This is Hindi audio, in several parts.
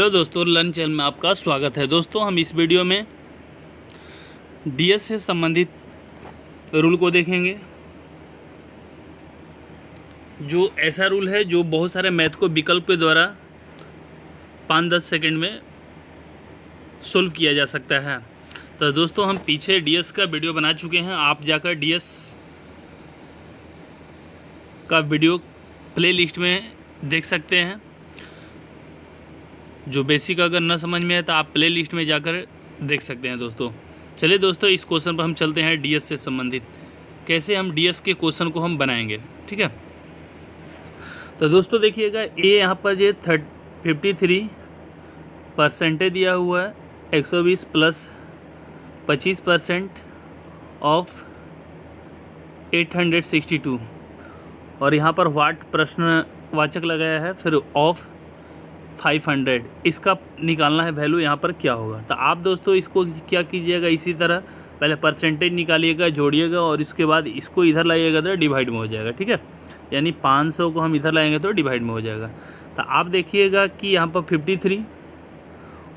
हेलो दोस्तों, लर्न चैनल में आपका स्वागत है। दोस्तों, हम इस वीडियो में डीएस से संबंधित रूल को देखेंगे, जो ऐसा रूल है जो बहुत सारे मैथ को विकल्प के द्वारा 5-10 सेकंड में सोल्व किया जा सकता है। तो दोस्तों, हम पीछे डीएस का वीडियो बना चुके हैं। आप जाकर डीएस का वीडियो प्ले लिस्ट में देख सकते हैं। जो बेसिक अगर न समझ में है तो आप प्ले लिस्ट में जाकर देख सकते हैं। दोस्तों, चलिए दोस्तों, इस क्वेश्चन पर हम चलते हैं। डीएस से संबंधित कैसे हम डीएस के क्वेश्चन को हम बनाएंगे, ठीक है। तो दोस्तों देखिएगा, ये यहाँ पर ये 53% दिया हुआ है, 120 प्लस 25% ऑफ 862, और यहाँ पर वाट प्रश्नवाचक लगाया है, फिर ऑफ 500। इसका निकालना है वैल्यू, यहाँ पर क्या होगा। तो आप दोस्तों इसको क्या कीजिएगा, इसी तरह पहले परसेंटेज निकालिएगा, जोड़िएगा, और इसके बाद इसको इधर लाइएगा तो डिवाइड में हो जाएगा, ठीक है। यानी 500 को हम इधर लाएंगे तो डिवाइड में हो जाएगा। तो आप देखिएगा कि यहाँ पर 53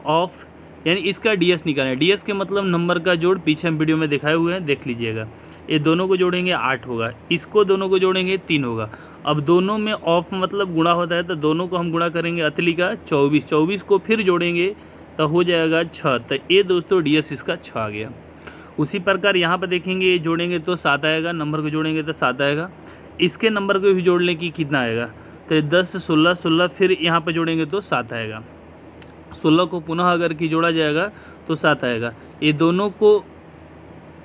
ऑफ, यानी इसका डीएस निकालना है। डीएस के मतलब नंबर का जोड़, पीछे हम वीडियो में दिखाए हुए हैं, देख लीजिएगा। ये दोनों को जोड़ेंगे 8 होगा, इसको दोनों को जोड़ेंगे 3 होगा। अब दोनों में ऑफ मतलब गुणा होता है, तो दोनों को हम गुणा करेंगे अतली का 24 को फिर जोड़ेंगे तो हो जाएगा 6। तो ये दोस्तों डीएस इसका 6 आ गया। उसी प्रकार यहाँ पर देखेंगे, ये जोड़ेंगे तो 7 आएगा, नंबर को जोड़ेंगे तो 7 आएगा। इसके नंबर को भी जोड़ लें कि कितना आएगा, तो 10 16 फिर यहाँ पर जोड़ेंगे तो 7 आएगा। 16 को पुनः अगर की जोड़ा जाएगा तो 7 आएगा। ये दोनों को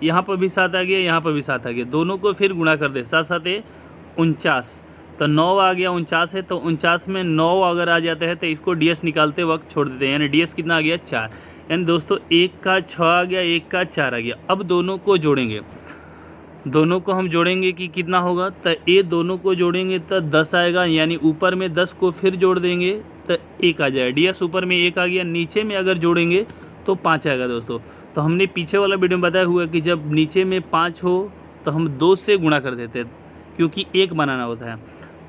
यहाँ पर भी 7 आ गया, यहाँ पर भी 7 आ गया। दोनों को फिर गुणा कर दे, 7 7 49, तो 9 आ गया। 49 है तो 49 में 9 अगर आ जाता है तो इसको डीएस निकालते वक्त छोड़ देते हैं, यानी डीएस कितना आ गया 4। यानी दोस्तों 1 का 6 आ गया, 1 का 4 आ गया। अब दोनों को जोड़ेंगे, दोनों को हम जोड़ेंगे कि कितना होगा, तो ये दोनों को जोड़ेंगे तो 10 आएगा, यानी ऊपर में 10 को फिर जोड़ देंगे तो 1 आ जाएगा। डीएस ऊपर में 1 आ गया, नीचे में अगर जोड़ेंगे तो 5 आएगा। दोस्तों, तो हमने पीछे वाला वीडियो में बताया हुआ कि जब नीचे में 5 हो तो हम 2 से गुणा कर देते हैं, क्योंकि 1 बनाना होता है।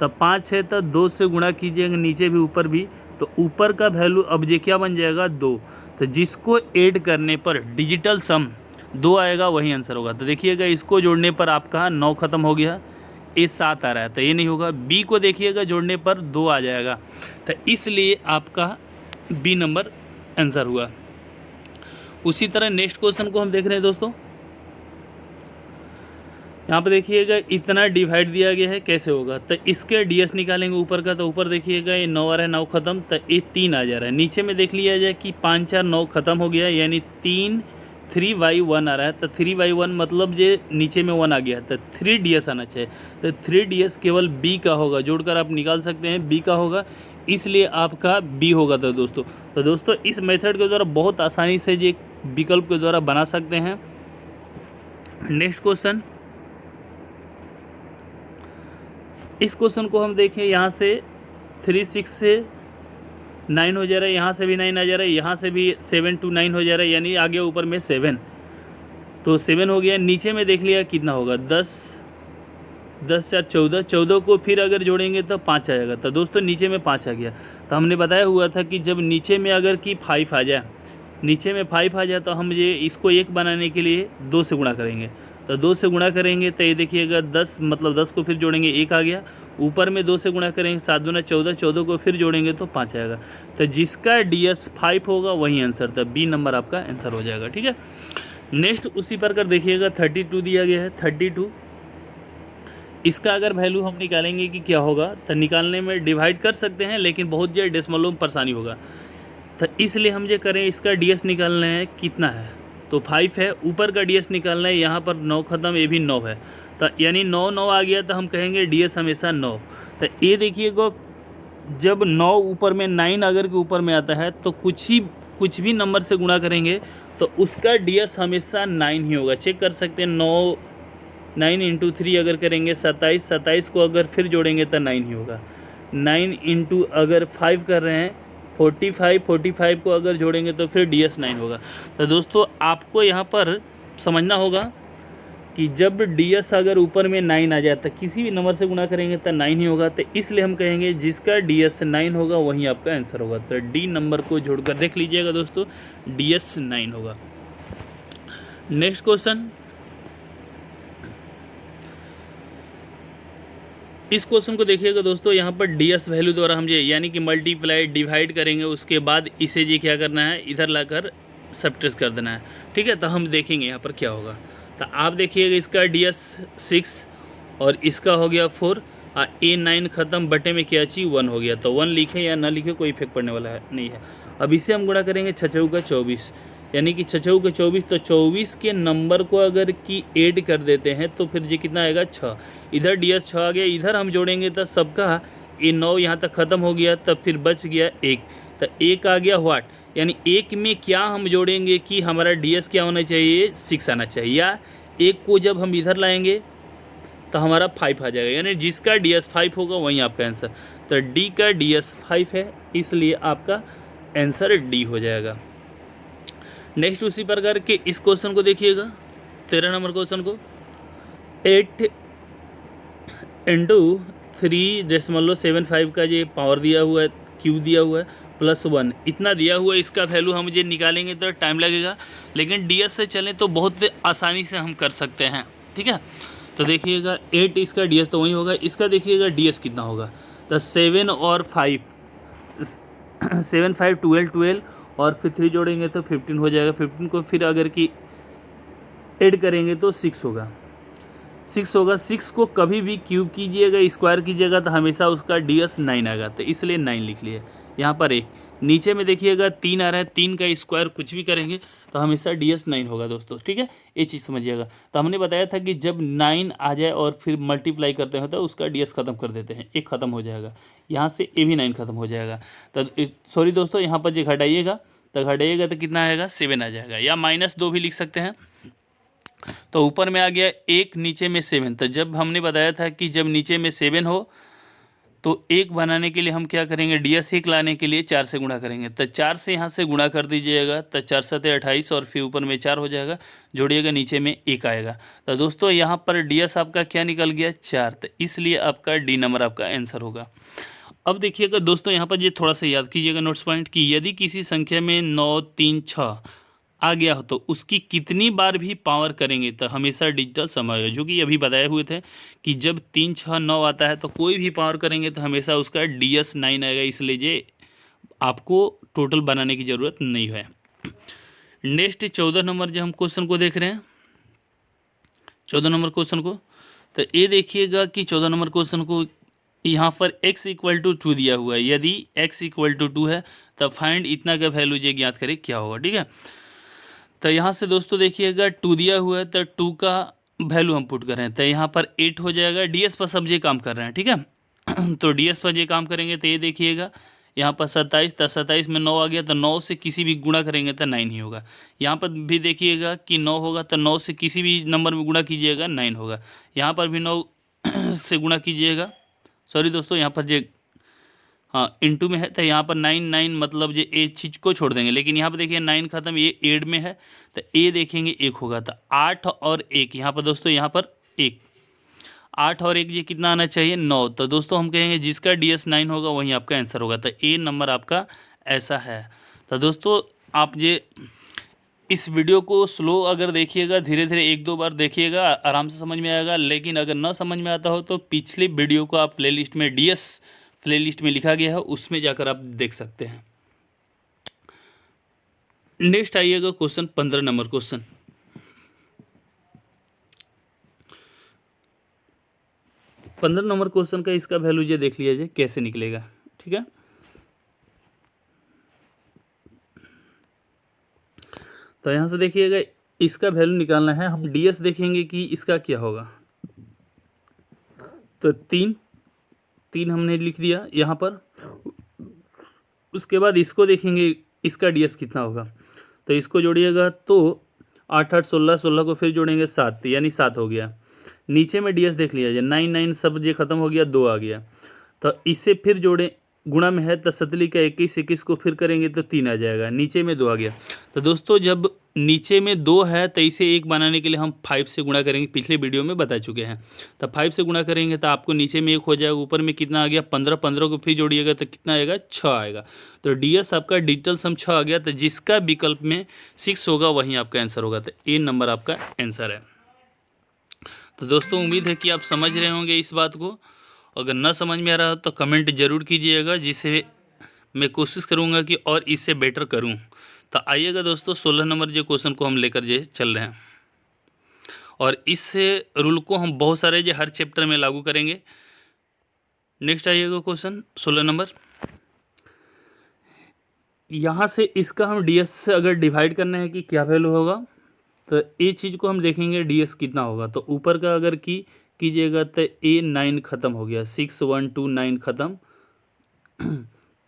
तो 5 है तो 2 से गुणा कीजिएगा, नीचे भी ऊपर भी, तो ऊपर का वैल्यू अब ये क्या बन जाएगा 2। तो जिसको ऐड करने पर डिजिटल सम 2 आएगा वही आंसर होगा। तो देखिएगा, इसको जोड़ने पर आपका 9 खत्म हो गया, ये 7 आ रहा है, तो ये नहीं होगा। बी को देखिएगा, जोड़ने पर 2 आ जाएगा, तो इसलिए आपका बी नंबर आंसर हुआ। उसी तरह नेक्स्ट क्वेश्चन को हम देख रहे हैं। दोस्तों, यहाँ पर देखिएगा, इतना डिवाइड दिया गया है, कैसे होगा। तो इसके डीएस निकालेंगे ऊपर का, तो ऊपर देखिएगा ये 9 आ रहा है, 9 खत्म, तो ये 3 आ जा रहा है। नीचे में देख लिया जाए कि 5 4 9 खत्म हो गया, यानी 3/1 आ रहा है। तो 3/1 मतलब ये नीचे में 1 आ गया, तो 3 डीएस आना चाहिए। तो 3 डीएस केवल बी का होगा, जोड़कर आप निकाल सकते हैं, बी का होगा, इसलिए आपका बी होगा। तो दोस्तों इस मेथड के द्वारा बहुत आसानी से ये विकल्प के द्वारा बना सकते हैं। नेक्स्ट क्वेश्चन, इस क्वेश्चन को हम देखें। यहाँ से 3 6 से 9 हो जा रहा है, यहाँ से भी 9 आ जा रहा है, यहाँ से भी 7 to 9 हो जा रहा है, यानी आगे ऊपर में 7, तो 7 हो गया। नीचे में देख लिया कितना होगा, 10 4 14, 14 को फिर अगर जोड़ेंगे तो 5 आएगा। तो दोस्तों नीचे में 5 आ गया। तो हमने बताया हुआ था कि जब नीचे में अगर कि 5 आ जाए, नीचे में 5 आ जाए, तो हम ये इसको 1 बनाने के लिए 2 से गुणा करेंगे। तो 2 से गुणा करेंगे तो ये देखिएगा 10, मतलब 10 को फिर जोड़ेंगे 1 आ गया। ऊपर में 2 से गुणा करेंगे, 7 दूना 14, 14 को फिर जोड़ेंगे तो 5 आएगा। तो जिसका डीएस 5 होगा वही आंसर था, बी नंबर आपका आंसर हो जाएगा, ठीक है। नेक्स्ट उसी प्रकार देखिएगा, 32 दिया गया है, 32, इसका अगर वैल्यू हम निकालेंगे कि क्या होगा, तो निकालने में डिवाइड कर सकते हैं, लेकिन बहुत ज़्यादा डेसिमलों में परेशानी होगा। तो इसलिए हम ये करें, इसका डीएस निकालना है, कितना है, तो 5 है। ऊपर का डीएस निकालना है, यहाँ पर 9 खत्म, ये भी 9 है, तो यानी 9 आ गया, तो हम कहेंगे डीएस हमेशा 9। तो ये देखिएगा, जब 9 ऊपर में 9 अगर के ऊपर में आता है, तो कुछ भी नंबर से गुणा करेंगे तो उसका डीएस हमेशा 9 ही होगा। चेक कर सकते हैं, 9 इंटू 3 अगर करेंगे 27, 27 को अगर फिर जोड़ेंगे तो 9 ही होगा। 9 इंटू अगर 5 कर रहे हैं 45, 45 को अगर जोड़ेंगे तो फिर डीएस 9 होगा। तो दोस्तों आपको यहाँ पर समझना होगा कि जब ds अगर ऊपर में 9 आ जाए तो किसी भी नंबर से गुणा करेंगे तो 9 ही होगा, तो इसलिए हम कहेंगे जिसका ds 9 होगा वही आपका आंसर होगा। तो डी नंबर को जोड़कर देख लीजिएगा दोस्तों, ds 9 होगा। नेक्स्ट क्वेश्चन, इस क्वेश्चन को देखिएगा दोस्तों, यहाँ पर ds वैल्यू द्वारा हम ये यानी कि मल्टीप्लाई डिवाइड करेंगे, उसके बाद इसे जी क्या करना है, इधर लाकर सब्ट्रैक्ट कर देना है। ठीक है, तो हम देखेंगे यहाँ पर क्या होगा। तो आप देखिएगा इसका ds 6 और इसका हो गया 4 और a9 ख़त्म, बटे में क्या चीज़ 1 हो गया। तो 1 लिखे या ना लिखे कोई इफेक्ट पड़ने वाला है नहीं है। अब इसे हम गुणा करेंगे 6 का 24, यानी कि 6 का 24, तो 24 के नंबर को अगर कि ऐड कर देते हैं तो फिर ये कितना आएगा 6। इधर ds 6 आ गया, इधर हम जोड़ेंगे तो सबका ये 9 यहाँ तक ख़त्म हो गया, तब फिर बच गया 1। तो 1 आ गया व्हाट, यानी 1 में क्या हम जोड़ेंगे कि हमारा ds क्या होना चाहिए, 6 आना चाहिए, या 1 को जब हम इधर लाएंगे तो हमारा 5 आ जाएगा, यानी जिसका ds 5 होगा वहीं आपका आंसर। तो d का ds 5 है, इसलिए आपका आंसर d हो जाएगा। नेक्स्ट उसी प्रकार के इस क्वेश्चन को देखिएगा, 13 नंबर क्वेश्चन को, 8 × 3.75 का ये पावर दिया हुआ है, क्यू दिया हुआ है, +1 इतना दिया हुआ है। इसका वैल्यू हम ये निकालेंगे तो टाइम लगेगा, लेकिन ds से चलें तो बहुत आसानी से हम कर सकते हैं। ठीक है, तो देखिएगा 8 इसका ds तो वही होगा, इसका देखिएगा ds कितना होगा। तो 7 और 5, 7 5 12 और फिर 3 जोड़ेंगे तो 15 हो जाएगा। 15 को फिर अगर कि ऐड करेंगे तो 6 होगा, 6 होगा। 6 को कभी भी क्यूब कीजिएगा, स्क्वायर कीजिएगा तो हमेशा उसका ds 9 आएगा, तो इसलिए 9 लिख लिए। यहाँ पर 1 नीचे में देखिएगा 3 आ रहा है, 3 का स्क्वायर कुछ भी करेंगे तो हमेशा ds 9 होगा दोस्तों। ठीक है, ये चीज़ समझिएगा। तो हमने बताया था कि जब 9 आ जाए और फिर मल्टीप्लाई करते हैं तो उसका ds ख़त्म कर देते हैं, 1 ख़त्म हो जाएगा, यहाँ से ए भी 9 ख़त्म हो जाएगा। तो सॉरी दोस्तों, यहाँ पर जो घटाइएगा तो कितना आएगा, 7 आ जाएगा, या -2 भी लिख सकते हैं। तो ऊपर में आ गया 1, नीचे में 7। तो जब हमने बताया था कि जब नीचे में 7 हो तो 1 बनाने के लिए हम क्या करेंगे, ds 1 लाने के लिए 4 से गुणा करेंगे। तो 4 से यहाँ से गुणा कर दीजिएगा, तो 4 7 28 और फिर ऊपर में 4 हो जाएगा, जोड़िएगा नीचे में 1 आएगा। तो दोस्तों यहाँ पर ds आपका क्या निकल गया, 4। तो इसलिए आपका डी नंबर आपका आंसर होगा। अब देखिएगा दोस्तों, यहाँ पर ये थोड़ा सा याद कीजिएगा नोट्स पॉइंट, कि यदि किसी संख्या में 9 3 6 आ गया हो तो उसकी कितनी बार भी पावर करेंगे तो हमेशा डिजिटल सम आएगा, जो कि अभी बताए हुए थे कि जब 3 6 9 आता है तो कोई भी पावर करेंगे तो हमेशा उसका ds 9 आएगा, इसलिए ये आपको टोटल बनाने की ज़रूरत नहीं है। नेक्स्ट 14 नंबर जो हम क्वेश्चन को देख रहे हैं, 14 नंबर क्वेश्चन को, तो ये देखिएगा कि 14 नंबर क्वेश्चन को यहाँ पर x = 2 दिया हुआ है। यदि x = 2 है तो फाइंड इतना का वैल्यू ये ज्ञात करें क्या होगा। ठीक है, तो यहाँ से दोस्तों देखिएगा 2 दिया हुआ है, तो 2 का वैल्यू हम पुट कर रहे हैं, तो यहाँ पर 8 हो जाएगा। ds पर सब ये काम कर रहे हैं। ठीक है, तो ds पर ये काम करेंगे तो ये देखिएगा यहाँ पर 27, तो 27 में 9 आ गया, तो 9 से किसी भी गुणा करेंगे तो 9 ही होगा। यहाँ पर भी देखिएगा कि 9 होगा, तो 9 से किसी भी नंबर में गुणा कीजिएगा 9 होगा। यहाँ पर भी 9 से गुणा कीजिएगा, सॉरी दोस्तों यहाँ पर ये हाँ इनटू में है, तो यहाँ पर 9 9 मतलब ये ए चीज़ को छोड़ देंगे, लेकिन यहाँ पर देखिए 9 ख़त्म, ये 8 में है, तो ए देखेंगे 1 होगा। तो 8 और 1 यहाँ पर दोस्तों, यहाँ पर 1, 8 और 1 ये कितना आना चाहिए, 9। तो दोस्तों हम कहेंगे जिसका ds 9 होगा वहीं आपका आंसर होगा, तो ए नंबर आपका ऐसा है। तो दोस्तों आप ये इस वीडियो को स्लो अगर देखिएगा, धीरे धीरे 1-2 बार देखिएगा, आराम से समझ में आएगा। लेकिन अगर ना समझ में आता हो तो पिछली वीडियो को आप प्लेलिस्ट में ds प्लेलिस्ट में लिखा गया है, उसमें जाकर आप देख सकते हैं। नेक्स्ट आइएगा क्वेश्चन 15 नंबर क्वेश्चन, क्वेश्चन का इसका वैल्यू ये देख लिया जाए कैसे निकलेगा। ठीक है, तो यहाँ से देखिएगा इसका वैल्यू निकालना है। हम ds देखेंगे कि इसका क्या होगा, तो 3 हमने लिख दिया यहाँ पर। उसके बाद इसको देखेंगे इसका ds कितना होगा, तो इसको जोड़िएगा तो 8 8 16, 16 को फिर जोड़ेंगे 7, यानी 7 हो गया। नीचे में ds देख लिया जाए, 9 9 सब ये ख़त्म हो गया, 2 आ गया। तो इससे फिर जोड़े, गुणा में है तो 7 का 21, 21 को फिर करेंगे तो 3 आ जाएगा, नीचे में 2 आ गया। तो दोस्तों जब नीचे में 2 है तो इसे 1 बनाने के लिए हम 5 से गुणा करेंगे, पिछले वीडियो में बता चुके हैं। तो 5 से गुणा करेंगे तो आपको नीचे में 1 हो जाएगा, ऊपर में कितना आ गया 15, 15 को फिर जोड़िएगा तो कितना आएगा 6 आएगा। तो DS आपका डिजिटल सम 6 आ गया। तो जिसका विकल्प में 6 होगा वहीं आपका आंसर होगा। तो ए नंबर आपका आंसर है। तो दोस्तों उम्मीद है कि आप समझ रहे होंगे इस बात को। अगर ना समझ में आ रहा हो तो कमेंट ज़रूर कीजिएगा, जिससे मैं कोशिश करूँगा कि और इससे बेटर करूँ। तो आइएगा दोस्तों 16 नंबर जो क्वेश्चन को हम लेकर जो चल रहे हैं, और इस रूल को हम बहुत सारे जो हर चैप्टर में लागू करेंगे। नेक्स्ट आइएगा क्वेश्चन 16 नंबर। यहाँ से इसका हम DS से अगर डिवाइड करना है कि क्या वैल्यू होगा, तो ये चीज़ को हम देखेंगे DS कितना होगा। तो ऊपर का अगर कीजिएगा तो A 9 ख़त्म हो गया, 6 1 2 9 ख़त्म।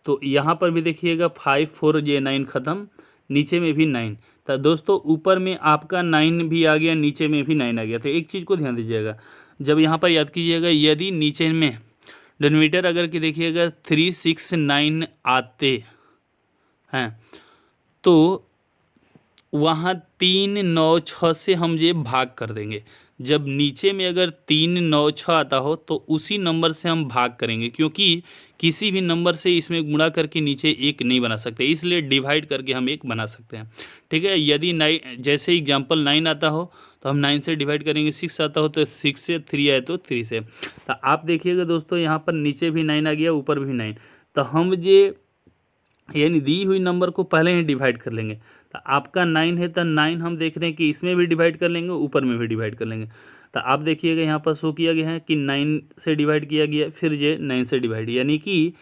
तो यहाँ पर भी देखिएगा 5 4 ये 9 ख़त्म, नीचे में भी 9। तो दोस्तों ऊपर में आपका 9 भी आ गया, नीचे में भी 9 आ गया। तो एक चीज़ को ध्यान दीजिएगा, जब यहाँ पर याद कीजिएगा, यदि नीचे में डिनोमिनेटर अगर कि देखिएगा 3 6 9 आते हैं तो वहाँ 3 9 6 से हम ये भाग कर देंगे। जब नीचे में अगर 3 9 6 आता हो तो उसी नंबर से हम भाग करेंगे, क्योंकि किसी भी नंबर से इसमें गुणा करके नीचे 1 नहीं बना सकते, इसलिए डिवाइड करके हम 1 बना सकते हैं। ठीक है, यदि 9 जैसे एग्जांपल 9 आता हो तो हम 9 से डिवाइड करेंगे, 6 आता हो तो 6 से, 3 आए तो 3 से। तो आप देखिएगा दोस्तों यहाँ पर नीचे भी 9 आ गया, ऊपर भी 9। तो हम ये यानी दी हुई नंबर को पहले ही डिवाइड कर लेंगे। तो आपका 9 है तो 9 हम देख रहे हैं कि इसमें भी डिवाइड कर लेंगे, ऊपर में भी डिवाइड कर लेंगे। तो आप देखिएगा यहाँ पर शो किया गया है कि 9 से डिवाइड किया गया, फिर ये 9 से डिवाइड, यानी कि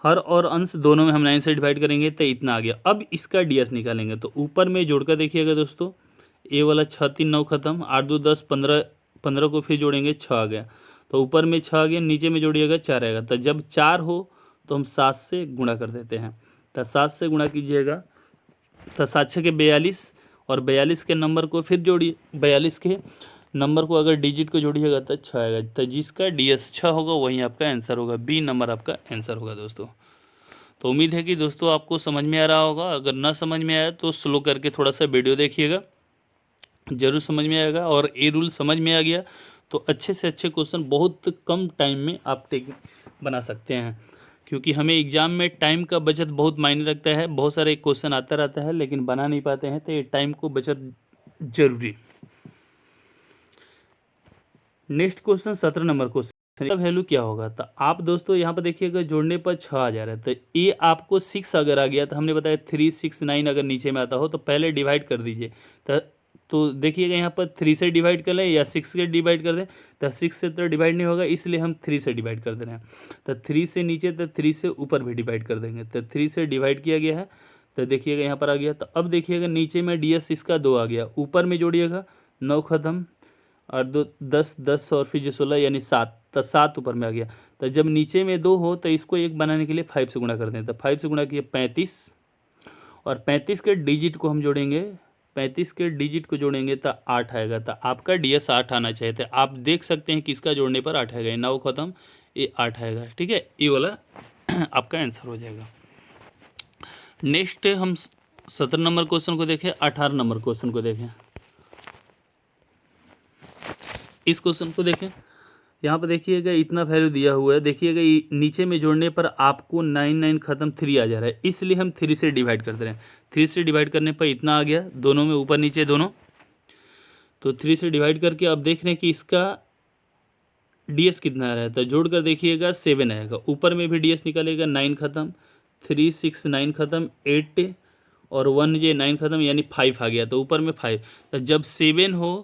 हर और अंश दोनों में हम 9 से डिवाइड करेंगे तो इतना आ गया। अब इसका DS निकालेंगे तो ऊपर में जोड़कर देखिएगा दोस्तों, ए वाला 6 3 9 ख़त्म, 8 2 10 15, 15 को फिर जोड़ेंगे 6 आ गया। तो ऊपर में 6 आ गया, नीचे में जोड़िएगा 4 आएगा। तो जब 4 हो तो हम 7 से गुणा कर देते हैं। तो 7 से गुणा कीजिएगा तो 7 6 के 42, और 42 के नंबर को फिर जोड़िए, 42 के नंबर को अगर डिजिट को जोड़िएगा तो 6 आएगा। तो जिसका DS 6 होगा वहीं आपका आंसर होगा, B नंबर आपका आंसर होगा दोस्तों। तो उम्मीद है कि दोस्तों आपको समझ में आ रहा होगा। अगर ना समझ में आया तो स्लो करके थोड़ा सा वीडियो देखिएगा, ज़रूर समझ में आएगा। और ये रूल समझ में आ गया तो अच्छे से अच्छे क्वेश्चन बहुत कम टाइम में आप बना सकते हैं, क्योंकि हमें एग्ज़ाम में टाइम का बचत बहुत मायने रखता है। बहुत सारे क्वेश्चन आता रहता है लेकिन बना नहीं पाते हैं, तो ये टाइम को बचत जरूरी। नेक्स्ट क्वेश्चन 17 नंबर क्वेश्चन, इसका वैल्यू क्या होगा। तो आप दोस्तों यहाँ पर देखिएगा जोड़ने पर 6 आ जा रहा है। तो ये आपको 6 अगर आ गया तो हमने बताया 3 6 9 अगर नीचे में आता हो तो पहले डिवाइड कर दीजिए। तो देखिएगा यहाँ पर 3 से डिवाइड कर लें या 6 से डिवाइड कर दें, तो 6 से तो डिवाइड नहीं होगा, इसलिए हम 3 से डिवाइड कर दे रहे हैं। तो 3 से नीचे तो 3 से ऊपर भी डिवाइड कर देंगे। तो 3 से डिवाइड किया गया है, तो देखिएगा यहाँ पर आ गया। तो अब देखिएगा नीचे में DS इसका 2 आ गया, ऊपर में जोड़िएगा 9 ख़त्म, और 2 10 10 और फिर 16 यानी 7, तो 7 ऊपर में आ गया। तो जब नीचे में 2 हो तो इसको 1 बनाने के लिए 5 से गुणा कर दें। तो 5 से गुणा किए 35, और 35 के डिजिट को हम जोड़ेंगे, 35 के डिजिट को जोड़ेंगे तो 8 आएगा। तो आपका DS 8 आना चाहिए। तो आप देख सकते हैं कि इसका जोड़ने पर 8 आएगा, 9 ख़त्म, ये 8 आएगा। ठीक है, ये वाला आपका आंसर हो जाएगा। नेक्स्ट हम 17 नंबर क्वेश्चन को देखें, 18 नंबर क्वेश्चन को देखें। इस क्वेश्चन को देखें, यहाँ पर देखिएगा इतना वैल्यू दिया हुआ है। देखिएगा नीचे में जोड़ने पर आपको 9 9 ख़त्म 3 आ जा रहा है, इसलिए हम 3 से डिवाइड कर दे रहे हैं। 3 से डिवाइड करने पर इतना आ गया, दोनों में ऊपर नीचे दोनों। तो 3 से डिवाइड करके अब देख रहे हैं कि इसका DS कितना आ रहा है। तो जोड़ कर देखिएगा 7 आएगा, ऊपर में भी DS निकालेगा, 9 ख़त्म, 3 6 9 ख़त्म, 8 और 1 ये 9 ख़त्म, यानी 5 आ गया। तो ऊपर में 5। तो जब 7 हो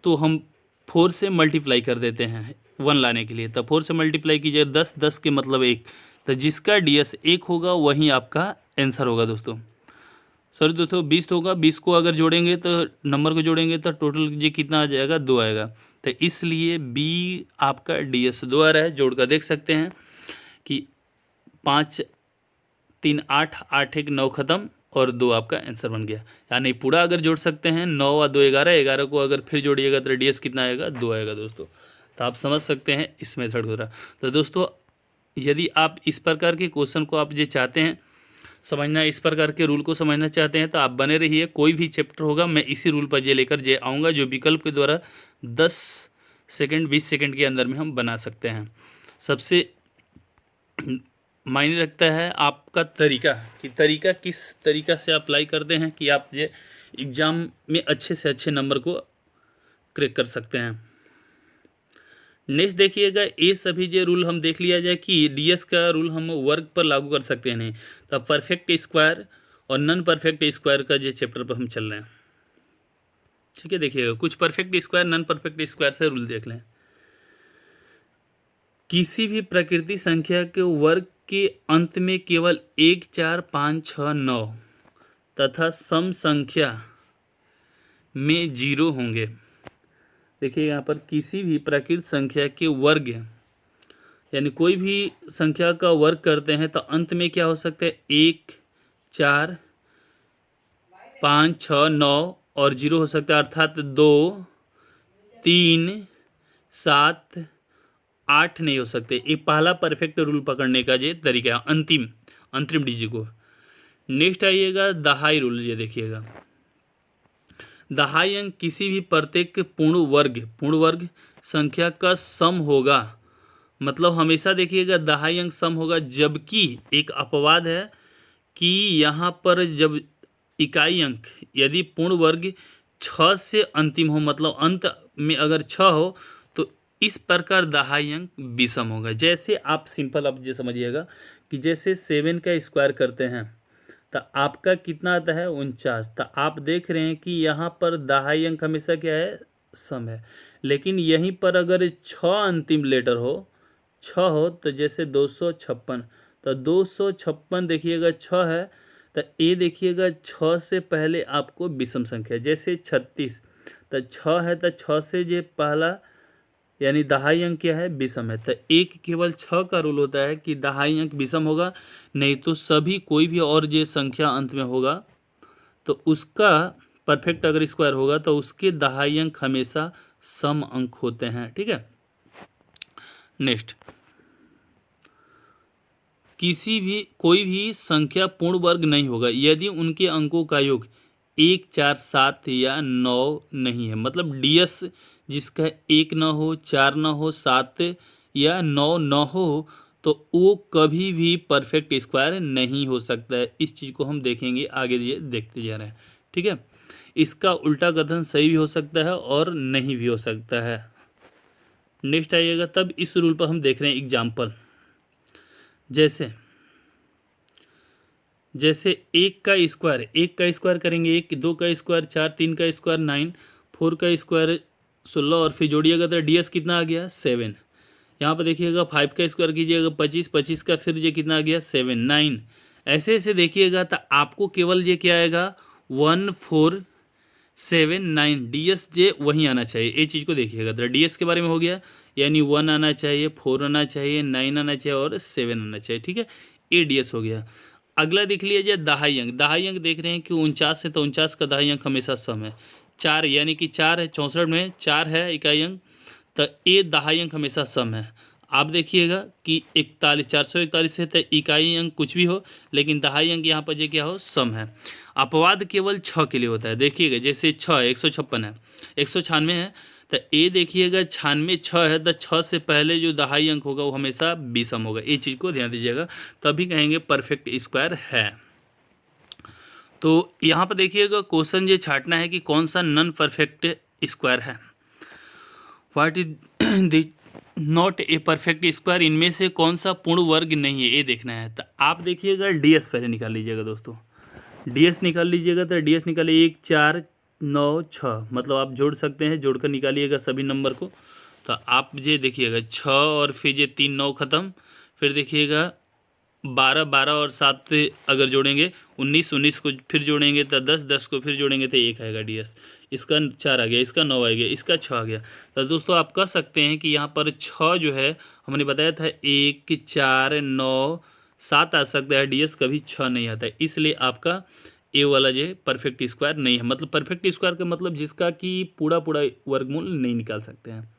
तो हम 4 से मल्टीप्लाई कर देते हैं 1 लाने के लिए। तो 4 से मल्टीप्लाई कीजिए, 10 10 के मतलब 1। तो जिसका DS 1 होगा वहीं आपका आंसर होगा दोस्तों। सॉरी दोस्तों 20 होगा, 20 को अगर जोड़ेंगे तो नंबर को जोड़ेंगे तो टोटल ये कितना आ जाएगा, 2 आएगा। तो इसलिए B आपका DS 2 आ रहा है। जोड़ कर देख सकते हैं कि 5 3 8 8 1 9 ख़त्म और 2 आपका आंसर बन गया। यानी पूरा अगर जोड़ सकते हैं 9 और 2 11, 11 को अगर फिर जोड़िएगा तो DS कितना आएगा, 2 आएगा दोस्तों। तो आप समझ सकते हैं इस मेथड हो रहा। तो दोस्तों यदि आप इस प्रकार के क्वेश्चन को आप ये चाहते हैं समझना, इस प्रकार के रूल को समझना चाहते हैं तो आप बने रहिए। कोई भी चैप्टर होगा मैं इसी रूल पर जे लेकर जे आऊँगा, जो विकल्प के द्वारा 10 सेकंड 20 सेकंड के अंदर में हम बना सकते हैं। सबसे मायने रखता है आपका तरीका, कि तरीका किस तरीका से अप्लाई करते हैं कि आप ये एग्ज़ाम में अच्छे से अच्छे नंबर को क्रैक कर सकते हैं। नेक्स्ट देखिएगा, ये सभी जो रूल हम देख लिया जाए कि डीएस का रूल हम वर्ग पर लागू कर सकते हैं नहीं, तो परफेक्ट स्क्वायर और नॉन परफेक्ट स्क्वायर का जो चैप्टर पर हम चल रहे हैं। ठीक है, देखिएगा कुछ perfect square non perfect square से रूल देख लें। किसी भी प्रकृति संख्या के वर्ग के अंत में केवल 1, 4, 5, 6, 9 तथा सम संख्या में 0 होंगे। देखिए यहाँ पर किसी भी प्राकृत संख्या के वर्ग, यानी कोई भी संख्या का वर्ग करते हैं तो अंत में क्या हो सकता है, 1, 4, 5, 6, 9 और 0 हो सकता है, अर्थात 2, 3, 7, 8 नहीं हो सकते। ये पहला परफेक्ट रूल पकड़ने का ये तरीका है, अंतरिम डीजी को। नेक्स्ट आइएगा दहाई रूल, ये देखिएगा दहाई अंक किसी भी प्रत्येक पूर्ण वर्ग संख्या का सम होगा। मतलब हमेशा देखिएगा दहाई अंक सम होगा, जबकि एक अपवाद है कि यहाँ पर जब इकाई अंक यदि पूर्ण वर्ग 6 से अंतिम हो, मतलब अंत में अगर 6 हो तो इस प्रकार दहाई अंक विषम होगा। जैसे आप सिंपल आप ये समझिएगा कि जैसे 7 का स्क्वायर करते हैं तो आपका कितना आता है, 49। तो आप देख रहे हैं कि यहाँ पर दहाई अंक हमेशा क्या है, सम है। लेकिन यहीं पर अगर 6 अंतिम लेटर हो, 6 हो तो जैसे 256, तो 256 देखिएगा 6 है, तो ये देखिएगा 6 से पहले आपको विषम संख्या, जैसे 36 तो 6 है, तो 6 से जो पहला यानी दहाई अंक क्या है, विषम है। तो एक केवल 6 का रूल होता है कि दहाई अंक विषम होगा, नहीं तो सभी कोई भी और जो संख्या अंत में होगा तो उसका परफेक्ट अगर स्क्वायर होगा तो उसके दहाई अंक हमेशा सम अंक होते हैं। ठीक है, नेक्स्ट कोई भी संख्या पूर्ण वर्ग नहीं होगा यदि उनके अंकों का योग 1, 4, 7 या 9 नहीं है। मतलब डीएस जिसका 1 न हो, 4 न हो, 7 या 9 न हो तो वो कभी भी परफेक्ट स्क्वायर नहीं हो सकता है। इस चीज़ को हम देखेंगे आगे, ये देखते जा रहे हैं। ठीक है, इसका उल्टा कथन सही भी हो सकता है और नहीं भी हो सकता है। नेक्स्ट आइएगा, तब इस रूल पर हम देख रहे हैं एग्जाम्पल। जैसे 1 का स्क्वायर करेंगे, 1, 2 का स्क्वायर 4, 3 का स्क्वायर 9, 4 का स्क्वायर 16 और फिर जोड़िएगा तो डीएस कितना आ गया, 7। यहाँ पर देखिएगा 5 का स्क्वायर कीजिएगा 25, 25 का फिर ये कितना आ गया, 7, 9। ऐसे ऐसे देखिएगा तो आपको केवल ये क्या आएगा, 1, 4, 7, 9 डीएस जे वहीं आना चाहिए। ये चीज़ को देखिएगा तो डीएस के बारे में हो गया, यानी 1 आना चाहिए, 4 आना चाहिए, 9 आना चाहिए और 7 आना चाहिए। ठीक है, ये डीएस हो गया। अगला देख लीजिए दहाई अंक देख रहे हैं कि 49 है तो 49 का दहाई अंक हमेशा सम है। 4 यानी कि 4 है, 64 में 4 है इकाई अंक, तो ये दहाई अंक हमेशा सम है। आप देखिएगा कि 41, 441 है तो इकाई अंक कुछ भी हो लेकिन दहाई अंक यहाँ पर जो क्या हो, सम है। अपवाद केवल 6 के लिए होता है। देखिएगा जैसे 6 156 है, 196 है, तो ये देखिएगा 96 6 है तो 6 से पहले जो दहाई अंक होगा वो हमेशा विषम होगा। ये चीज़ को ध्यान दीजिएगा, तभी कहेंगे परफेक्ट स्क्वायर है। तो यहाँ पर देखिएगा क्वेश्चन ये छाटना है कि कौन सा नॉन परफेक्ट स्क्वायर है, what is the not a perfect square, इनमें से कौन सा पूर्ण वर्ग नहीं है, ये देखना है। तो आप देखिएगा डीएस पहले निकाल लीजिएगा दोस्तों, डीएस निकाल लीजिएगा। तो डीएस निकालिए 1, 4, 9, 6, मतलब आप जोड़ सकते हैं, जोड़कर निकालिएगा सभी नंबर को। तो आप ये देखिएगा 6 और फिर ये 3 9 ख़त्म, फिर देखिएगा 12 12 और 7 अगर जोड़ेंगे 19 19 को फिर जोड़ेंगे तो 10 10 को फिर जोड़ेंगे तो 1 आएगा डीएस। इसका 4 आ गया, इसका 9 आ गया, इसका 6 आ गया। तो दोस्तों आप कह सकते हैं कि यहाँ पर 6 जो है हमने बताया था 1, 4, 9, 7 आ सकता है, डीएस कभी 6 नहीं आता है। इसलिए आपका ए वाला जो है परफेक्ट स्क्वायर नहीं है। मतलब परफेक्ट स्क्वायर का मतलब जिसका कि पूरा वर्गमूल नहीं निकाल सकते हैं।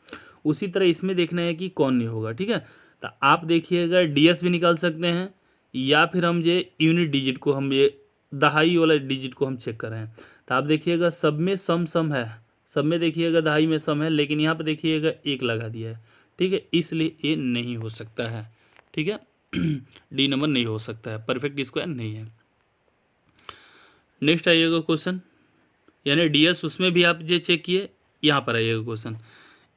उसी तरह इसमें देखना है कि कौन नहीं होगा। ठीक है, तो आप देखिएगा डीएस भी निकाल सकते हैं, या फिर हम ये यूनिट डिजिट को हम ये दहाई वाला डिजिट को हम चेक कर रहे हैं। तो आप देखिएगा सब में सम है, सब में देखिएगा दहाई में सम है, लेकिन यहाँ पे देखिएगा एक लगा दिया है, ठीक है, इसलिए ये नहीं हो सकता है, ठीक है। डी नंबर नहीं हो सकता है, परफेक्ट स्क्वायर नहीं है। नेक्स्ट आइएगा क्वेश्चन, यानी डीएस उसमें भी आप ये चेक किए, यहाँ पर आइएगा क्वेश्चन,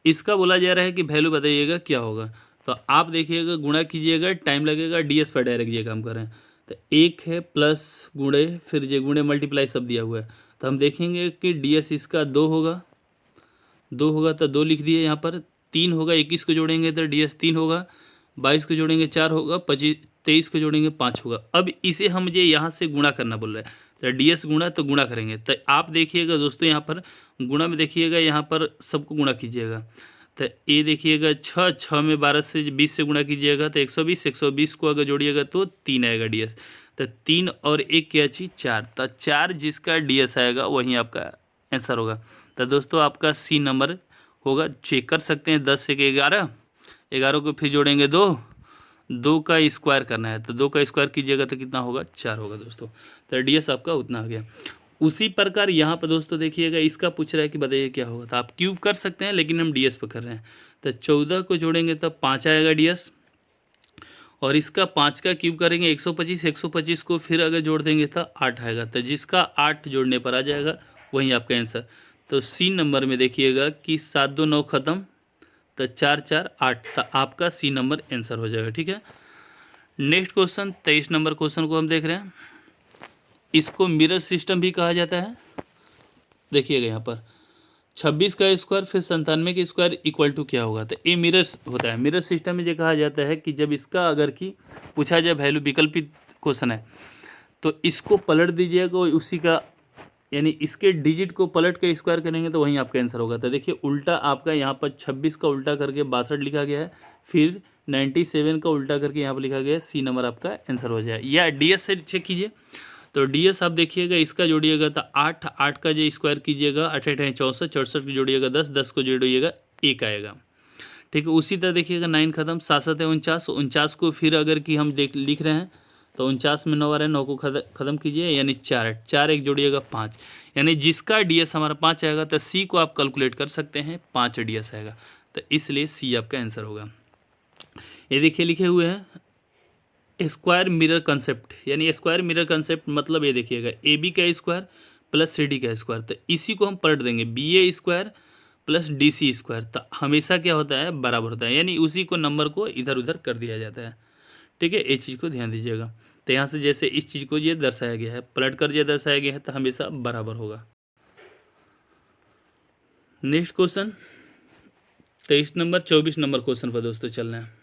इसका बोला जा रहा है कि वैल्यू बताइएगा क्या होगा। तो आप देखिएगा गुणा कीजिएगा, टाइम लगेगा, डीएस पर डायरेक्ट ये काम करें। तो एक है प्लस गुणे, फिर ये गुणे मल्टीप्लाई सब दिया हुआ है, तो हम देखेंगे कि डीएस इसका 2 होगा, 2 होगा तो 2 लिख दिए यहाँ पर। 3 होगा, 21 को जोड़ेंगे तो डीएस 3 होगा, 22 को जोड़ेंगे 4 होगा, 23 को जोड़ेंगे 5 होगा। अब इसे हम ये यहाँ से गुणा करना बोल रहे हैं, तो डीएस गुणा तो गुणा करेंगे। तो आप देखिएगा दोस्तों यहाँ पर गुणा में देखिएगा, यहाँ पर सबको गुणा कीजिएगा। तो ये देखिएगा 6, 6 में 12 से 20 से गुणा कीजिएगा तो 120, 120 को अगर जोड़िएगा तो 3 आएगा डीएस। तो 3 और 1 क्या चीज़ 4, तो 4 जिसका डीएस आएगा वहीं आपका आंसर होगा। तो दोस्तों आपका सी नंबर होगा, चेक कर सकते हैं। 10 से 11, 11 को फिर जोड़ेंगे 2, 2 का स्क्वायर करना है, तो 2 का स्क्वायर कीजिएगा तो कितना होगा 4 होगा दोस्तों। तो डीएस आपका उतना आ गया। उसी प्रकार यहाँ पर दोस्तों देखिएगा, इसका पूछ रहा है कि बताइए क्या होगा, तो आप क्यूब कर सकते हैं, लेकिन हम डीएस पर कर रहे हैं। तो 14 को जोड़ेंगे तब 5 आएगा डीएस, और इसका 5 का क्यूब करेंगे 125, 125 को फिर अगर जोड़ देंगे तो 8 आएगा। तो जिसका 8 जोड़ने पर आ जाएगा वहीं आपका आंसर। तो सी नंबर में देखिएगा कि 7 2 9 ख़त्म, तो 4 4 8, तो आपका सी नंबर आंसर हो जाएगा, ठीक है। नेक्स्ट क्वेश्चन 23 नंबर क्वेश्चन को हम देख रहे हैं। इसको मिरर सिस्टम भी कहा जाता है। देखिएगा यहाँ पर 26 का स्क्वायर फिर 97 का स्क्वायर इक्वल टू क्या होगा, तो ये मिरर होता है। मिरर सिस्टम में ये कहा जाता है कि जब इसका अगर कि पूछा जाए वैल्यू, विकल्पित क्वेश्चन है, तो इसको पलट दीजिएगा, उसी का यानी इसके डिजिट को पलट के स्क्वायर करेंगे तो वहीं आपका आंसर होगा। तो देखिए उल्टा आपका यहाँ पर 26 का उल्टा करके 62 लिखा गया है, फिर 97 का उल्टा करके यहाँ पर लिखा गया है, सी नंबर आपका आंसर हो जाए। या डीएस से चेक कीजिए, तो डीएस आप देखिएगा इसका जोड़िएगा तो 8, 8 का जो स्क्वायर कीजिएगा 8 8 64, 64 को जोड़िएगा 10, 10 को जोड़िएगा 1 आएगा, ठीक है। उसी तरह देखिएगा 9 खत्म, 7 7 है 49, 49 को फिर अगर कि हम लिख रहे हैं तो 49 में 9 आ रहा है, 9 को ख़त्म कीजिए, यानी 4 4 1 जोड़िएगा 5, यानी जिसका डीएस हमारा 5 आएगा तो सी को आप कैलकुलेट कर सकते हैं, 5 डीएस आएगा, तो इसलिए सी आपका आंसर होगा। ये देखिए लिखे हुए हैं स्क्वायर मिरर कंसेप्ट, यानी स्क्वायर मिरर कंसेप्ट मतलब ये देखिएगा ए बी का स्क्वायर प्लस सी डी का स्क्वायर, तो इसी को हम पलट देंगे B A square plus D C square, तो हमेशा क्या होता है बराबर होता है, यानी उसी को नंबर को इधर उधर कर दिया जाता है, ठीक है। ये चीज़ को ध्यान दीजिएगा। तो यहाँ से जैसे इस चीज़ को ये दर्शाया गया है, पलट कर ये दर्शाया गया है, तो हमेशा बराबर होगा। Next question 23 number 24 number question पर दोस्तों चलना है।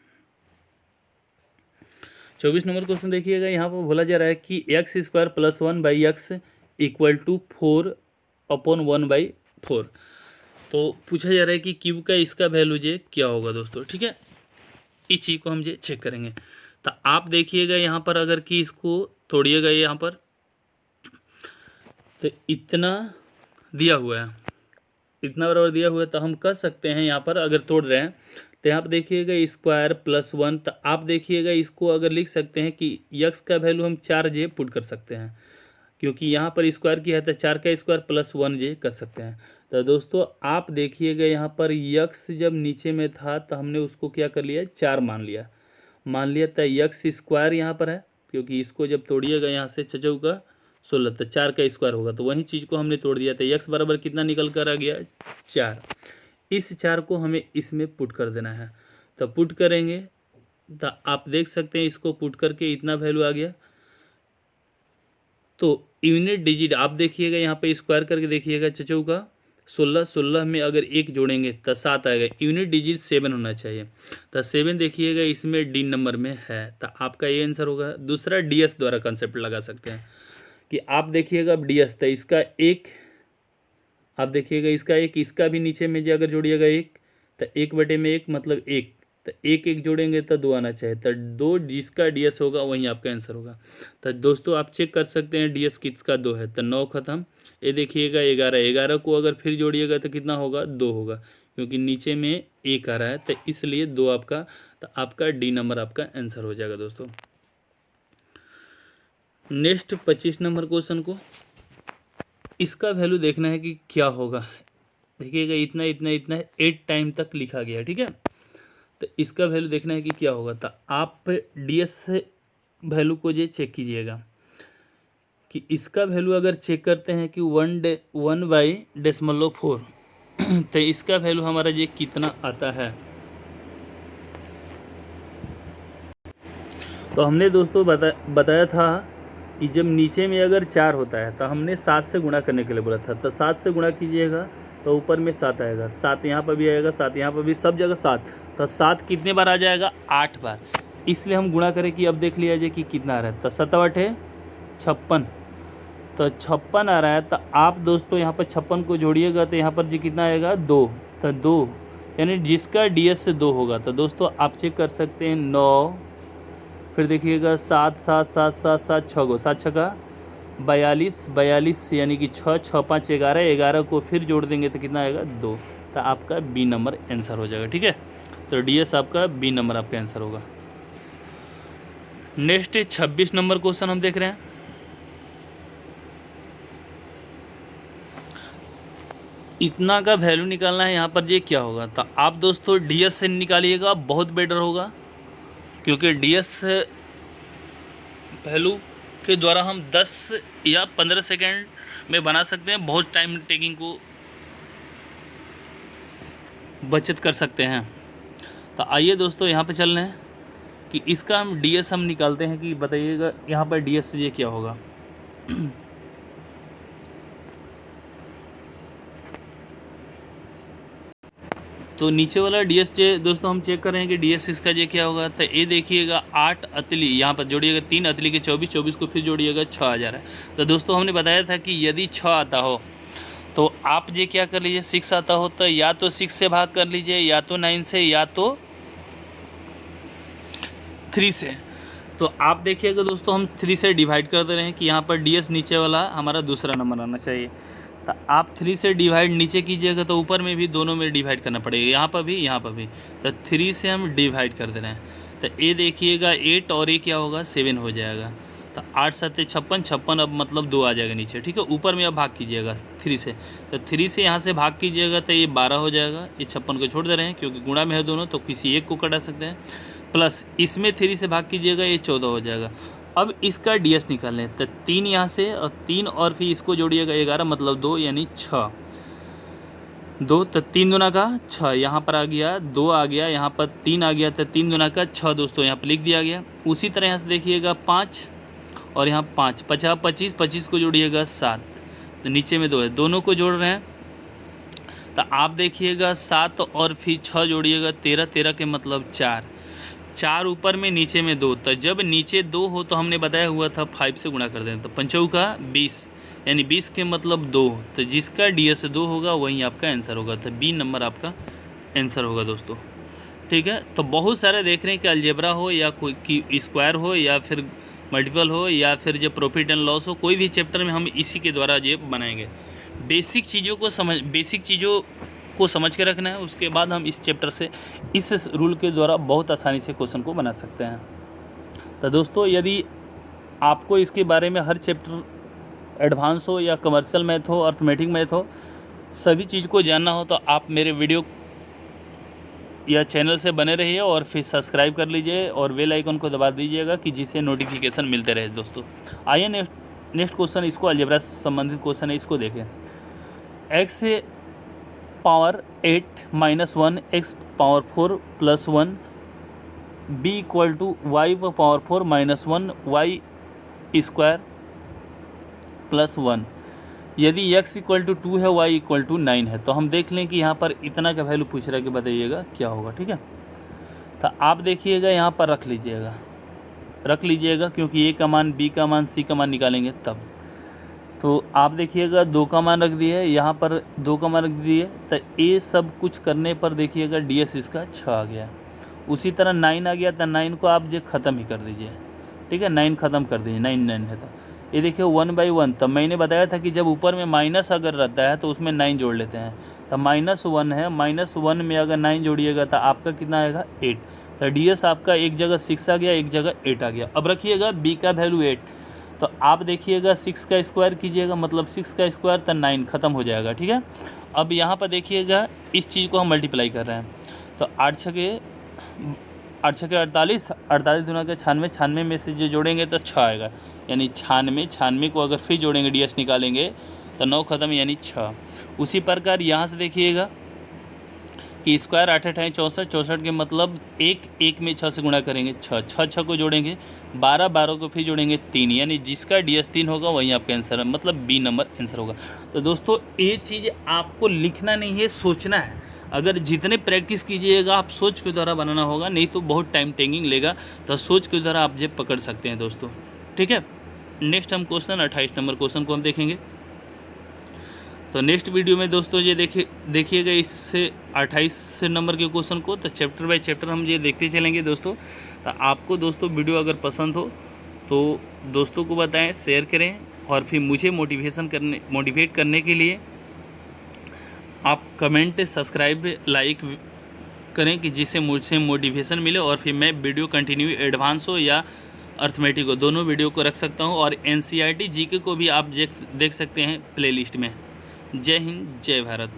24 नंबर क्वेश्चन देखिएगा, यहाँ पर बोला जा रहा है कि x square plus 1/x equal to 4/1/4। तो पूछा जा रहा है कि क्यूब का इसका वैल्यू जे क्या होगा दोस्तों, ठीक है। इस चीज़ को हम जे चेक करेंगे। तो आप देखिएगा यहाँ पर अगर कि इसको तोड़िएगा, यहाँ पर तो इतना दिया हुआ है, इतना बराबर दिया हुआ है, तो हम कर सकते हैं यहाँ पर अगर तोड़ रहे हैं तो यहाँ पर देखिएगा स्क्वायर प्लस 1, तो आप देखिएगा इसको अगर लिख सकते हैं कि यक्स का वैल्यू हम 4 जे पुट कर सकते हैं, क्योंकि यहाँ पर स्क्वायर किया है तो 4 का स्क्वायर प्लस 1 जे कर सकते हैं। तो दोस्तों आप देखिएगा यहाँ पर यक्स जब नीचे में था तो हमने उसको क्या कर लिया 4 मान लिया, तो यक्स स्क्वायर यहाँ पर है, क्योंकि इसको जब तोड़िएगा यहाँ से 6 का 16, तो 4 का स्क्वायर होगा, तो वही चीज़ को हमने तोड़ दिया, तो यक्स बराबर कितना निकल कर आ गया 4। इस 4 को हमें इसमें पुट कर देना है, तो पुट करेंगे तो आप देख सकते हैं इसको पुट करके इतना वैल्यू आ गया। तो यूनिट डिजिट आप देखिएगा यहाँ पे स्क्वायर करके देखिएगा 6 का 16, 16 में अगर 1 जोड़ेंगे तो 7 आएगा, यूनिट डिजिट 7 होना चाहिए, तो 7 देखिएगा इसमें डी नंबर में है, तो आपका ये आंसर होगा। दूसरा डीएस द्वारा कंसेप्ट लगा सकते हैं कि आप देखिएगा अब डीएस, तो इसका 1 आप देखिएगा इसका 1, इसका भी नीचे में जो अगर जोड़िएगा 1, तो 1/1 मतलब 1, तो 1 1 जोड़ेंगे तो 2 आना चाहिए, तो 2 जिसका डीएस होगा वहीं आपका आंसर होगा। तो दोस्तों आप चेक कर सकते हैं डीएस किसका 2 है, तो 9 खत्म, ये देखिएगा 11, 11 को अगर फिर जोड़िएगा तो कितना होगा 2 होगा, क्योंकि नीचे में 1 आ रहा है, तो इसलिए 2 आपका, तो आपका डी नंबर आपका आंसर हो जाएगा दोस्तों। नेक्स्ट 25 नंबर क्वेश्चन को, इसका वैल्यू देखना है कि क्या होगा। देखिएगा इतना इतना इतना 8 टाइम तक लिखा गया है, ठीक है। तो इसका वैल्यू देखना है कि क्या होगा। तो आप DS से वैल्यू को ये चेक कीजिएगा कि इसका वैल्यू अगर चेक करते हैं कि 1/4 तो इसका वैल्यू हमारा ये कितना आता है। तो हमने दोस्तों बताया था कि जब नीचे में अगर 4 होता है तो हमने 7 से गुणा करने के लिए बोला था। तो 7 से गुणा कीजिएगा तो ऊपर में 7 आएगा, 7 यहाँ पर भी आएगा, 7 यहाँ पर भी, सब जगह 7। तो 7 कितने बार आ जाएगा, 8 बार। इसलिए हम गुणा करें कि अब देख लिया जाए कि कितना आ रहा है। तो 7 8 56, तो 56 आ रहा है। तो आप दोस्तों यहाँ पर 56 को जोड़िएगा तो यहाँ पर जी कितना आएगा, 2। तो 2 यानी जिसका DS से 2 होगा। तो दोस्तों आप चेक कर सकते हैं 9, फिर देखिएगा 7 7 7 7 7 6 गो, 7 छक्का 42 42 यानी कि 6 6 5 11 11 को फिर जोड़ देंगे तो कितना आएगा, 2। तो आपका B नंबर आंसर हो जाएगा, ठीक है। तो DS आपका B नंबर आपका आंसर होगा। नेक्स्ट 26 नंबर क्वेश्चन हम देख रहे हैं। इतना का वैल्यू निकालना है, यहाँ पर ये क्या होगा। तो आप दोस्तों DS से निकालिएगा, बहुत बेटर होगा, क्योंकि DS वैल्यू के द्वारा हम 10 या 15 सेकेंड में बना सकते हैं, बहुत टाइम टेकिंग को बचत कर सकते हैं। तो आइए दोस्तों यहाँ पे चल रहे हैं कि इसका हम DS हम निकालते हैं कि बताइएगा यहाँ पर DS से ये क्या होगा। तो नीचे वाला DS दोस्तों हम चेक कर रहे हैं कि DS इसका ये क्या होगा। तो ये देखिएगा 8 अतली यहाँ पर जोड़िएगा, 3 अतली के 24, 24 को फिर जोड़िएगा 6 आ जा रहा है। तो दोस्तों हमने बताया था कि यदि 6 आता हो तो आप ये क्या कर लीजिए, 6 आता हो तो या तो 6 से भाग कर लीजिए, या तो 9 से, या तो 3 से। तो आप देखिएगा दोस्तों हम 3 से डिवाइड कर दे रहे हैं कि यहाँ पर DS नीचे वाला हमारा दूसरा नंबर आना चाहिए। तो आप 3 से डिवाइड नीचे कीजिएगा तो ऊपर में भी दोनों में डिवाइड करना पड़ेगा, यहाँ पर भी यहाँ पर भी। तो 3 से हम डिवाइड कर दे रहे हैं। तो ये देखिएगा 8 और ये क्या होगा, 7 हो जाएगा। तो 8 7 56, 56 अब मतलब 2 आ जाएगा नीचे, ठीक है। ऊपर में अब भाग कीजिएगा 3 से। तो 3 से यहाँ से भाग कीजिएगा तो ये 12 हो जाएगा। ये 56 को छोड़ दे रहे हैं क्योंकि गुणा में है दोनों, तो किसी एक को कटा सकते हैं। प्लस इसमें 3 से भाग कीजिएगा, ये 14 हो जाएगा। अब इसका DS निकाल लें। तो 3 यहाँ से और 3 और फिर इसको जोड़िएगा 11 मतलब 2 यानी 6, 2 तो 3 दूना का 6 यहाँ पर आ गया, 2 आ गया, यहाँ पर 3 आ गया। तो 3 दूना का 6 दोस्तों यहाँ पर लिख दिया गया। उसी तरह यहाँ से देखिएगा 5 और यहाँ 5, 50 25, 25 को जोड़िएगा 7, तो नीचे में 2 है, दोनों को जोड़ रहे हैं। तो आप देखिएगा 7 और फिर 6 जोड़िएगा 13, 13 के मतलब 4, 4 ऊपर में नीचे में 2। तो जब नीचे 2 हो तो हमने बताया हुआ था 5 से गुणा कर दें। तो 5 का 20 यानी 20 के मतलब 2। तो जिसका DS 2 होगा वही आपका आंसर होगा। तो B नंबर आपका आंसर होगा दोस्तों, ठीक है। तो बहुत सारे देख रहे हैं कि अलजेब्रा हो या कोई की स्क्वायर हो या फिर मल्टीपल हो या फिर जो प्रॉफिट एंड लॉस हो, कोई भी चैप्टर में हम इसी के द्वारा ये बनाएंगे। बेसिक चीज़ों को समझ के रखना है, उसके बाद हम इस चैप्टर से इस रूल के द्वारा बहुत आसानी से क्वेश्चन को बना सकते हैं। तो दोस्तों यदि आपको इसके बारे में हर चैप्टर एडवांस हो या कमर्शियल मैथ हो, अर्थमेटिक मैथ हो, सभी चीज़ को जानना हो तो आप मेरे वीडियो या चैनल से बने रहिए और फिर सब्सक्राइब कर लीजिए और बेल आइकन को दबा दीजिएगा कि जिससे नोटिफिकेशन मिलते रहे दोस्तों। आइए नेक्स्ट क्वेश्चन, इसको अलजेब्रा से संबंधित क्वेश्चन है, इसको देखें। x power 8 minus 1 x power 4 plus 1 b equal to y power 4 minus 1 y square plus 1। यदि x इक्वल टू 2 है, y इक्वल टू 9 है। तो हम देख लें कि यहाँ पर इतना का वैल्यू पूछ रहा है कि बताइएगा क्या होगा, ठीक है। तो आप देखिएगा यहाँ पर रख लीजिएगा क्योंकि a का मान, b का मान, c का मान निकालेंगे तब। तो आप देखिएगा 2 का मान रख दिए, यहाँ पर 2 का मान रख दिए। तो ये सब कुछ करने पर देखिएगा DS इसका 6 आ गया। उसी तरह 9 आ गया, तो 9 को आप जो ख़त्म ही कर दीजिए, ठीक है। 9 ख़त्म कर दीजिए, 9 9 है। तो ये देखिए 1/1। तो मैंने बताया था कि जब ऊपर में माइनस अगर रहता है तो उसमें 9 जोड़ लेते हैं। तो -1 है, -1 में अगर 9 जोड़िएगा तो आपका कितना आएगा, 8। तो DS आपका एक जगह 6 आ गया, एक जगह 8 आ गया। अब रखिएगा B का वैल्यू 8। तो आप देखिएगा 6 का स्क्वायर कीजिएगा, मतलब 6 का स्क्वायर तो 9 ख़त्म हो जाएगा, ठीक है। अब यहाँ पर देखिएगा इस चीज़ को हम मल्टीप्लाई कर रहे हैं, तो 8 छके 48, 48 दूना के 96, 96 में से जो जोड़ेंगे तो 6 आएगा, यानी 96, 96 को अगर फिर जोड़ेंगे ds निकालेंगे तो 9 ख़त्म यानी 6। उसी प्रकार यहाँ से देखिएगा कि स्क्वायर 8 8 है 64, 64 के मतलब 1 में 6 से गुणा करेंगे 6, 6 को जोड़ेंगे 12, 12 को फिर जोड़ेंगे 3, यानी जिसका ds 3 होगा वही आपका आंसर है, मतलब बी नंबर आंसर होगा। तो दोस्तों ये चीज़ आपको लिखना नहीं है, सोचना है। अगर जितने प्रैक्टिस कीजिएगा आप सोच के द्वारा बनाना होगा, नहीं तो बहुत टाइम टेकिंग लेगा, तो सोच के द्वारा आप ये पकड़ सकते हैं दोस्तों, ठीक है। नेक्स्ट हम क्वेश्चन 28 नंबर क्वेश्चन को हम देखेंगे। तो नेक्स्ट वीडियो में दोस्तों ये देखिएगा इससे 28 नंबर के क्वेश्चन को, तो चैप्टर बाय चैप्टर हम ये देखते चलेंगे दोस्तों। तो आपको दोस्तों वीडियो अगर पसंद हो तो दोस्तों को बताएं, शेयर करें, और फिर मुझे मोटिवेट करने के लिए आप कमेंट, सब्सक्राइब, लाइक करें कि जिससे मुझसे मोटिवेशन मिले, और फिर मैं वीडियो कंटिन्यू एडवांस हो या अर्थमेटिक हो दोनों वीडियो को रख सकता हूं, और NCERT GK को भी आप देख सकते हैं प्लेलिस्ट में। जय हिंद, जय भारत।